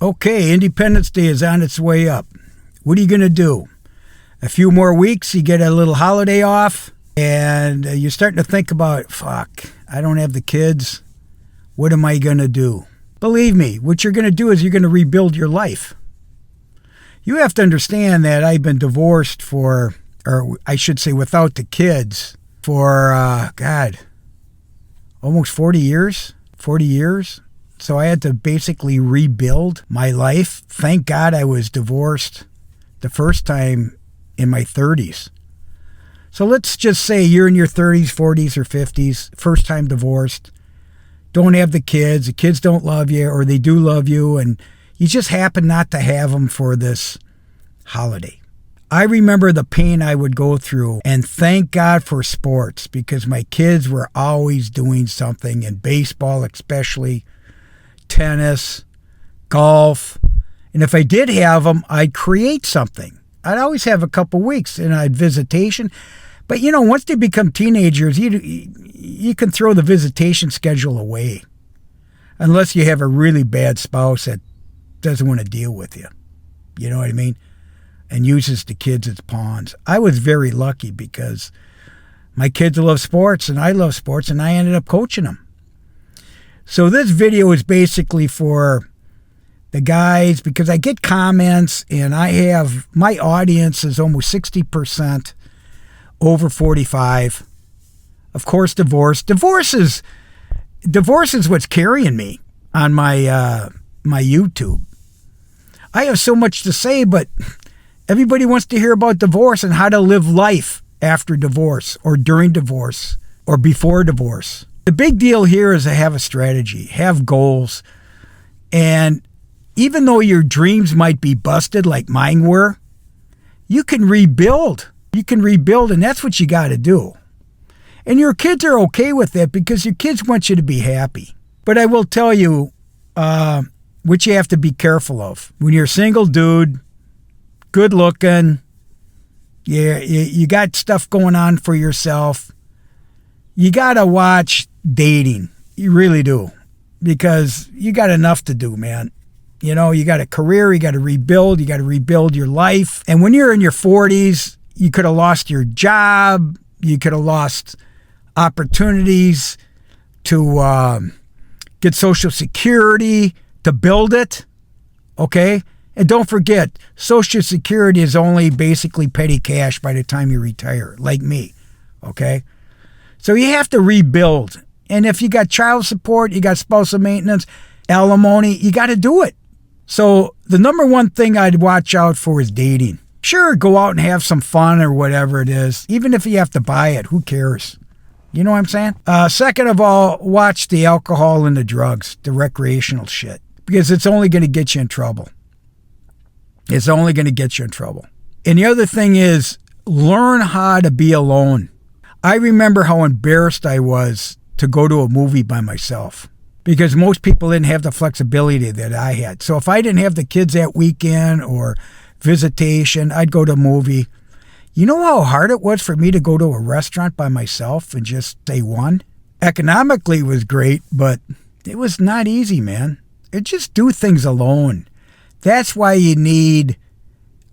Okay, Independence Day is on its way up. What are you going to do? A few more weeks, you get a little holiday off, and you're starting to think about, fuck, I don't have the kids. What am I going to do? Believe me, what you're going to do is you're going to rebuild your life. You have to understand that I've been divorced for, or I should say without the kids, for, almost 40 years. 40 years. So I had to basically rebuild my life. Thank God I was divorced the first time in my 30s. So let's just say you're in your 30s, 40s, or 50s, first time divorced, don't have the kids don't love you, or they do love you, and you just happen not to have them for this holiday. I remember the pain I would go through, and thank God for sports, because my kids were always doing something, in baseball especially, tennis, golf. And if I did have them, I'd create something. I'd always have a couple weeks, and I'd visitation. But, once they become teenagers, you can throw the visitation schedule away. Unless you have a really bad spouse that doesn't want to deal with you. You know what I mean? And uses the kids as pawns. I was very lucky because my kids love sports, and I love sports, and I ended up coaching them. So this video is basically for the guys, because I get comments, and my audience is almost 60% over 45. Of course, divorce. Divorce is what's carrying me on my YouTube. I have so much to say, but everybody wants to hear about divorce and how to live life after divorce, or during divorce, or before divorce. The big deal here is to have a strategy, have goals, and even though your dreams might be busted like mine were, you can rebuild. You can rebuild, and that's what you got to do. And your kids are okay with that, because your kids want you to be happy. But I will tell you what you have to be careful of. When you're a single dude, good looking, you got stuff going on for yourself, you got to watch dating. You really do. Because you got enough to do, man. You got a career, you got to rebuild your life. And when you're in your 40s, you could have lost your job, you could have lost opportunities to get Social Security, to build it, okay? And don't forget, Social Security is only basically petty cash by the time you retire, like me, okay? So you have to rebuild. And if you got child support, you got spousal maintenance, alimony, you got to do it. So the number one thing I'd watch out for is dating. Sure, go out and have some fun or whatever it is. Even if you have to buy it, who cares? You know what I'm saying? Second of all, watch the alcohol and the drugs, the recreational shit, because it's only going to get you in trouble. It's only going to get you in trouble. And the other thing is, learn how to be alone. I remember how embarrassed I was to go to a movie by myself, because most people didn't have the flexibility that I had. So if I didn't have the kids that weekend or visitation, I'd go to a movie. You know how hard it was for me to go to a restaurant by myself and just say one? Economically, it was great, but it was not easy, man. Just do things alone. That's why you need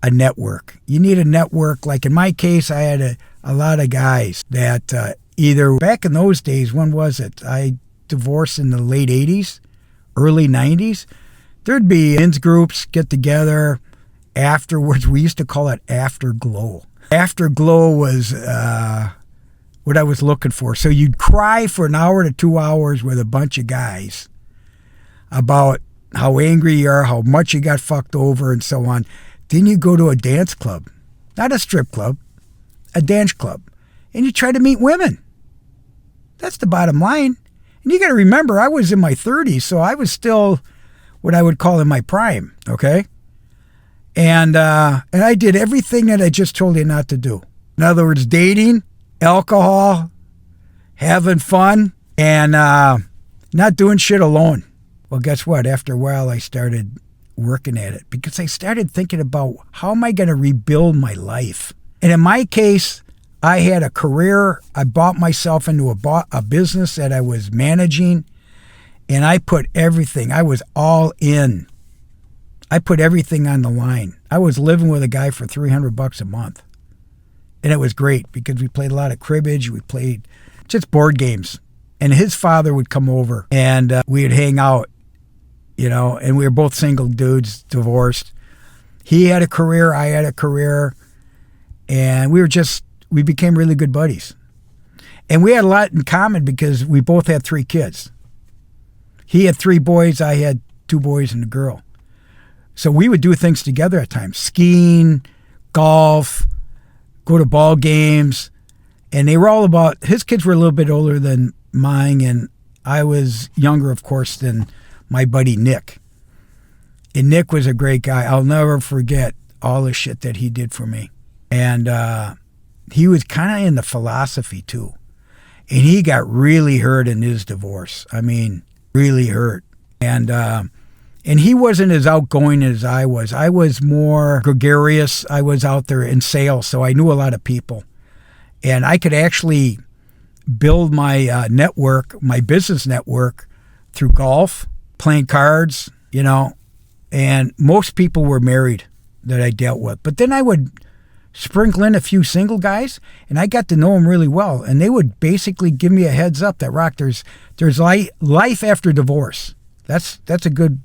a network. You need a network. Like in my case, I had a lot of guys that either back in those days, when was it? I divorced in the late 80s, early 90s. There'd be men's groups get together afterwards. We used to call it Afterglow. Afterglow was what I was looking for. So you'd cry for an hour to 2 hours with a bunch of guys about how angry you are, how much you got fucked over, and so on. Then you go to a dance club, not a strip club, a dance club, and you try to meet women. That's the bottom line. And you got to remember, I was in my 30s, so I was still what I would call in my prime, okay? And I did everything that I just told you not to do. In other words, dating, alcohol, having fun, and not doing shit alone. Well, guess what? After a while, I started working at it, because I started thinking about, how am I going to rebuild my life? And in my case, I had a career. I bought myself into a business that I was managing, and I put everything. I was all in. I put everything on the line. I was living with a guy for $300 a month. And it was great because we played a lot of cribbage. We played just board games. And his father would come over and we would hang out, and we were both single dudes, divorced. He had a career, I had a career, and we became really good buddies. And we had a lot in common because we both had 3 kids. He had 3 boys, I had 2 boys and a girl. So we would do things together at times, skiing, golf, go to ball games, and they were all about, his kids were a little bit older than mine, and I was younger, of course, than my buddy Nick. And Nick was a great guy. I'll never forget all the shit that he did for me. And he was kind of into philosophy too. And he got really hurt in his divorce. I mean, really hurt. And he wasn't as outgoing as I was. I was more gregarious. I was out there in sales, so I knew a lot of people. And I could actually build my network, my business network, through golf, playing cards, and most people were married that I dealt with. But then I would sprinkle in a few single guys, and I got to know them really well. And they would basically give me a heads up that, Rock, there's life after divorce. That's a good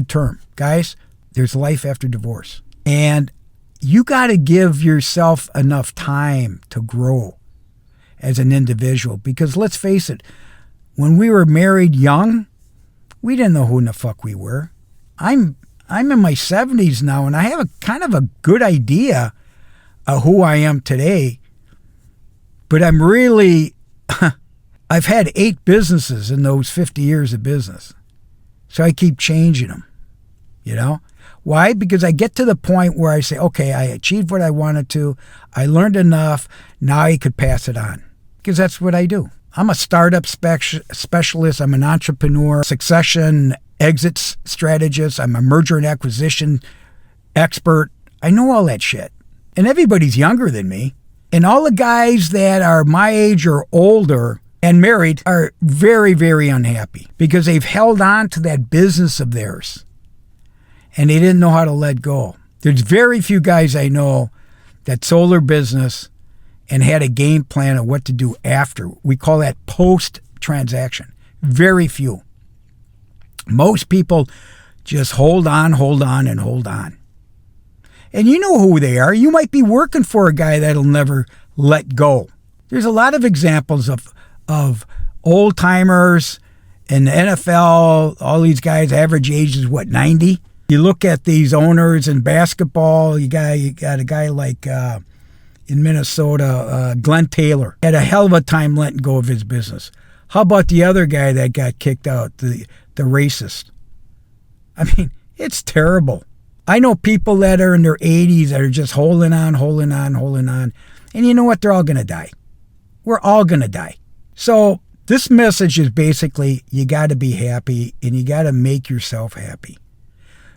term. Guys, there's life after divorce. And you got to give yourself enough time to grow as an individual. Because let's face it, when we were married young, we didn't know who in the fuck we were. I'm in my 70s now, and I have a kind of a good idea of who I am today. But I'm really, I've had 8 businesses in those 50 years of business. So I keep changing them, Why? Because I get to the point where I say, okay, I achieved what I wanted to. I learned enough. Now I could pass it on. Because that's what I do. I'm a startup specialist. I'm an entrepreneur, succession, exits strategist. I'm a merger and acquisition expert. I know all that shit. And everybody's younger than me. And all the guys that are my age or older and married are very, very unhappy because they've held on to that business of theirs and they didn't know how to let go. There's very few guys I know that sold their business and had a game plan of what to do after. We call that post-transaction. Very few. Most people just hold on, and hold on. And you know who they are. You might be working for a guy that'll never let go. There's a lot of examples of old-timers in the NFL. All these guys, average age is 90? You look at these owners in basketball, you got a guy like in Minnesota, Glenn Taylor, had a hell of a time letting go of his business. How about the other guy that got kicked out, the racist? I mean, it's terrible. I know people that are in their 80s that are just holding on. And you know what? They're all going to die. We're all going to die. So this message is basically you got to be happy and you got to make yourself happy.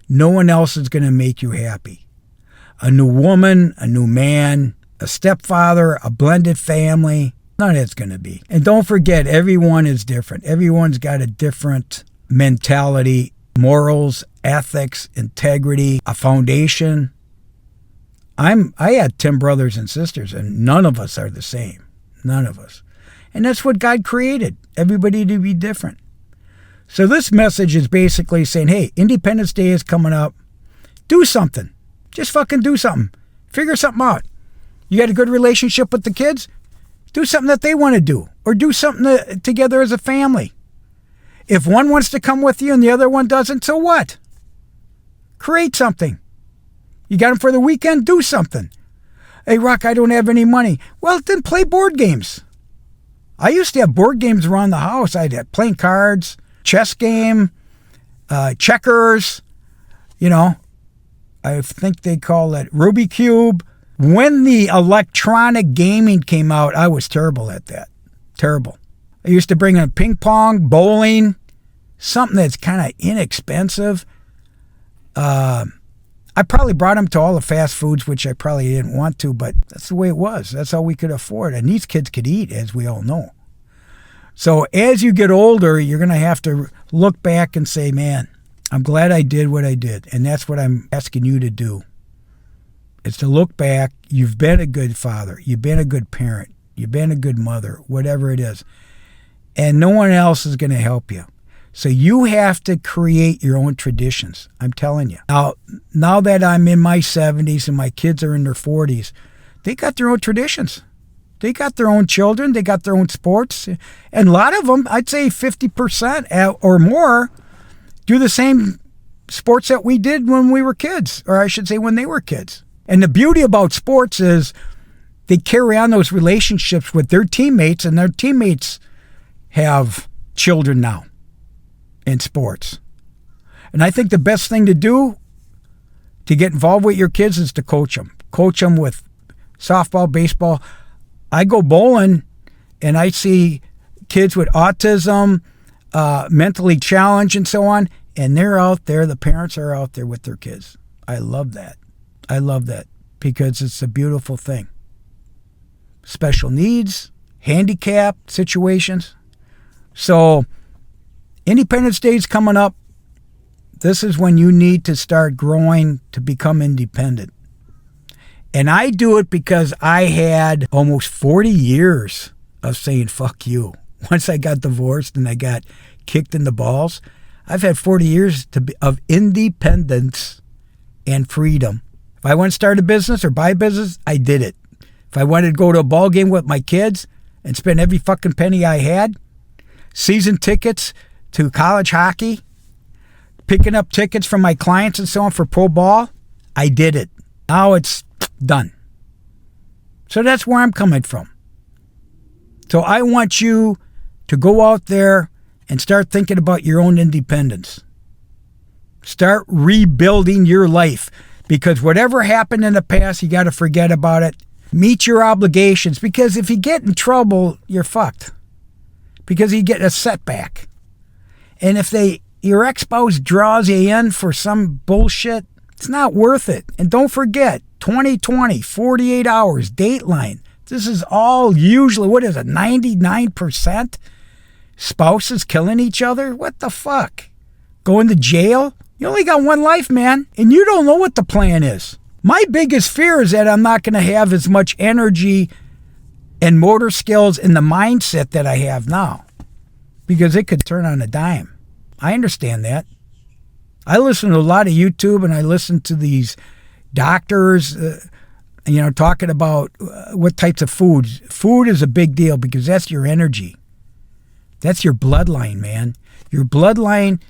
No one else is going to make you happy. A new woman, a new man, a stepfather, a blended family, none of it's going to be. And don't forget, everyone is different. Everyone's got a different mentality, morals, ethics, integrity, a foundation. I had 10 brothers and sisters, and none of us are the same. None of us. And that's what God created, everybody to be different. So this message is basically saying, hey, Independence Day is coming up. Do something. Just fucking do something. Figure something out. You got a good relationship with the kids? Do something that they want to do. Or do something together as a family. If one wants to come with you and the other one doesn't, so what? Create something. You got them for the weekend? Do something. Hey, Rock, I don't have any money. Well, then play board games. I used to have board games around the house. I'd have playing cards, chess game, checkers, I think they call it Rubik's Cube. When the electronic gaming came out, I was terrible at that. Terrible. I used to bring in ping pong, bowling, something that's kind of inexpensive. I probably brought them to all the fast foods, which I probably didn't want to, but that's the way it was. That's all we could afford. And these kids could eat, as we all know. So as you get older, you're going to have to look back and say, man, I'm glad I did what I did, and that's what I'm asking you to do. It's to look back. You've been a good father. You've been a good parent. You've been a good mother, whatever it is. And no one else is going to help you. So you have to create your own traditions. I'm telling you. Now that I'm in my 70s and my kids are in their 40s, they got their own traditions. They got their own children. They got their own sports. And a lot of them, I'd say 50% or more, do the same sports that we did when we were kids, or I should say when they were kids. And the beauty about sports is they carry on those relationships with their teammates, and their teammates have children now in sports. And I think the best thing to do to get involved with your kids is to coach them. Coach them with softball, baseball. I go bowling, and I see kids with autism, mentally challenged and so on, and they're out there, the parents are out there with their kids. I love that. I love that because it's a beautiful thing. Special needs, handicap situations. So Independence Day is coming up. This is when you need to start growing to become independent. And I do it because I had almost 40 years of saying, fuck you. Once I got divorced and I got kicked in the balls, I've had 40 years of independence and freedom. If I want to start a business or buy a business, I did it. If I wanted to go to a ball game with my kids and spend every fucking penny I had, season tickets to college hockey, picking up tickets from my clients and so on for pro ball, I did it. Now it's done. So that's where I'm coming from. So I want you to go out there and start thinking about your own independence. Start rebuilding your life. Because whatever happened in the past, you got to forget about it. Meet your obligations. Because if you get in trouble, you're fucked. Because you get a setback. And if your ex-spouse draws you in for some bullshit, it's not worth it. And don't forget, 2020, 48 hours, Dateline. This is all usually, 99% spouses killing each other? What the fuck? Going to jail? You only got one life, man, and you don't know what the plan is. My biggest fear is that I'm not going to have as much energy and motor skills in the mindset that I have now, because it could turn on a dime. I understand that. I listen to a lot of YouTube, and I listen to these doctors, talking about what types of foods. Food is a big deal because that's your energy. That's your bloodline, man. Your bloodline.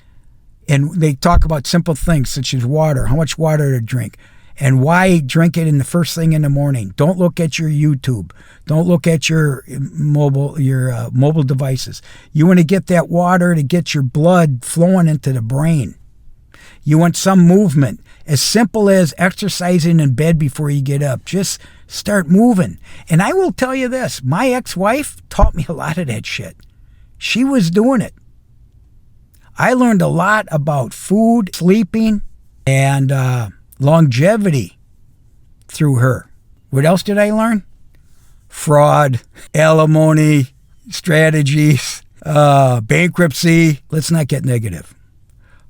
And they talk about simple things such as water, how much water to drink, and why drink it in the first thing in the morning. Don't look at your YouTube. Don't look at your mobile devices. You want to get that water to get your blood flowing into the brain. You want some movement, as simple as exercising in bed before you get up. Just start moving. And I will tell you this, my ex-wife taught me a lot of that shit. She was doing it. I learned a lot about food, sleeping, and longevity through her. What else did I learn? Fraud, alimony, strategies, bankruptcy. Let's not get negative.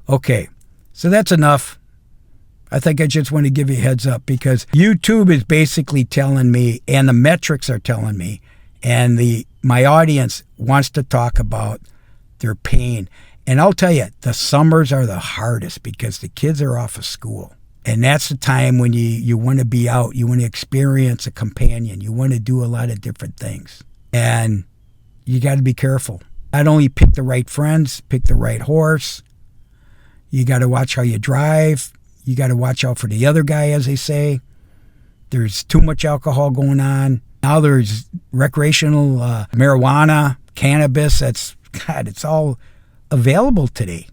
Okay, so that's enough. I think I just want to give you a heads up because YouTube is basically telling me, and the metrics are telling me, and my audience wants to talk about their pain. And I'll tell you, the summers are the hardest because the kids are off of school. And that's the time when you want to be out. You want to experience a companion. You want to do a lot of different things. And you got to be careful. Not only pick the right friends, pick the right horse. You got to watch how you drive. You got to watch out for the other guy, as they say. There's too much alcohol going on. Now there's recreational marijuana, cannabis. It's all available today.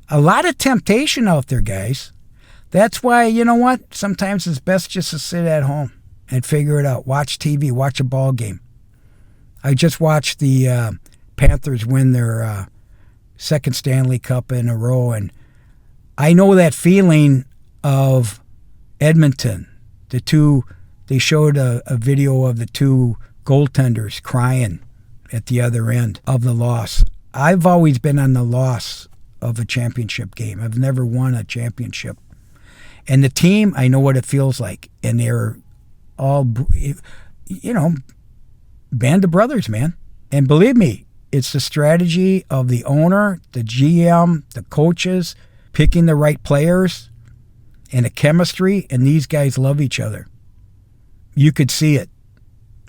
A lot of temptation out there, guys. That's why, you know what? Sometimes it's best just to sit at home and figure it out. Watch TV, watch a ball game. I just watched the Panthers win their second Stanley Cup in a row, and I know that feeling of Edmonton. They showed a video of the two goaltenders crying at the other end of the loss. I've always been on the loss of a championship game. I've never won a championship. And the team, I know what it feels like. And they're all, band of brothers, man. And believe me, it's the strategy of the owner, the GM, the coaches, picking the right players, and the chemistry. And these guys love each other. You could see it.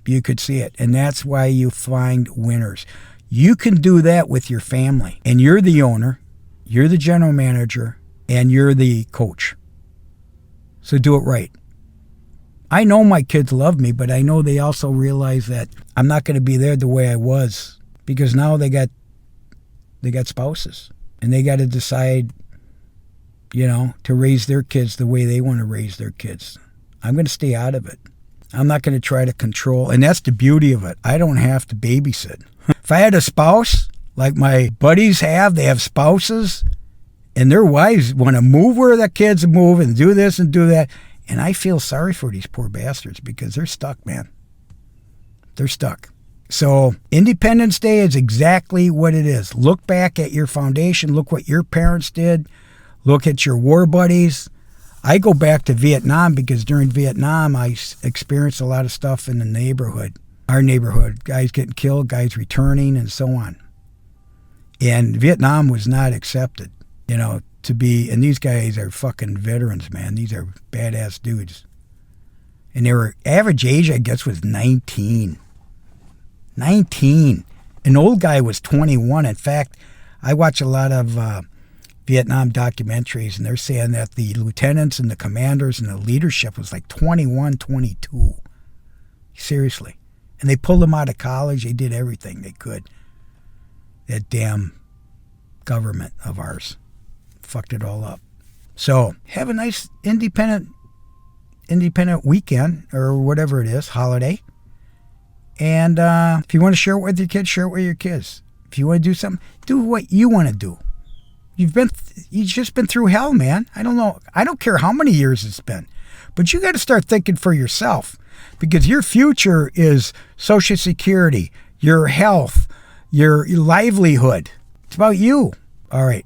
You could see it. And that's why you find winners. You can do that with your family. And you're the owner, you're the general manager, and you're the coach. So do it right. I know my kids love me, but I know they also realize that I'm not going to be there the way I was, because now they got spouses, and they got to decide, to raise their kids the way they want to raise their kids. I'm going to stay out of it. I'm not going to try to control, and that's the beauty of it. I don't have to babysit. If I had a spouse, like my buddies have, they have spouses, and their wives want to move where the kids move and do this and do that. And I feel sorry for these poor bastards because they're stuck, man. They're stuck. So Independence Day is exactly what it is. Look back at your foundation. Look what your parents did. Look at your war buddies. I go back to Vietnam because during Vietnam, I experienced a lot of stuff in the neighborhood. Our neighborhood. Guys getting killed, guys returning, and so on. And Vietnam was not accepted, to be, and these guys are fucking veterans, man. These are badass dudes. And their average age, I guess, was 19. 19. An old guy was 21. In fact, I watch a lot of Vietnam documentaries, and they're saying that the lieutenants and the commanders and the leadership was like 21, 22. Seriously. And they pulled them out of college. They did everything they could. That damn government of ours fucked it all up. So have a nice independent weekend or whatever it is, holiday. And if you want to share it with your kids, share it with your kids. If you want to do something, do what you want to do. You've just been through hell, man. I don't know. I don't care how many years it's been. But you got to start thinking for yourself, because your future is Social Security, your health, your livelihood. It's about you. All right.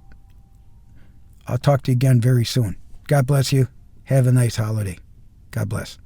I'll talk to you again very soon. God bless you. Have a nice holiday. God bless.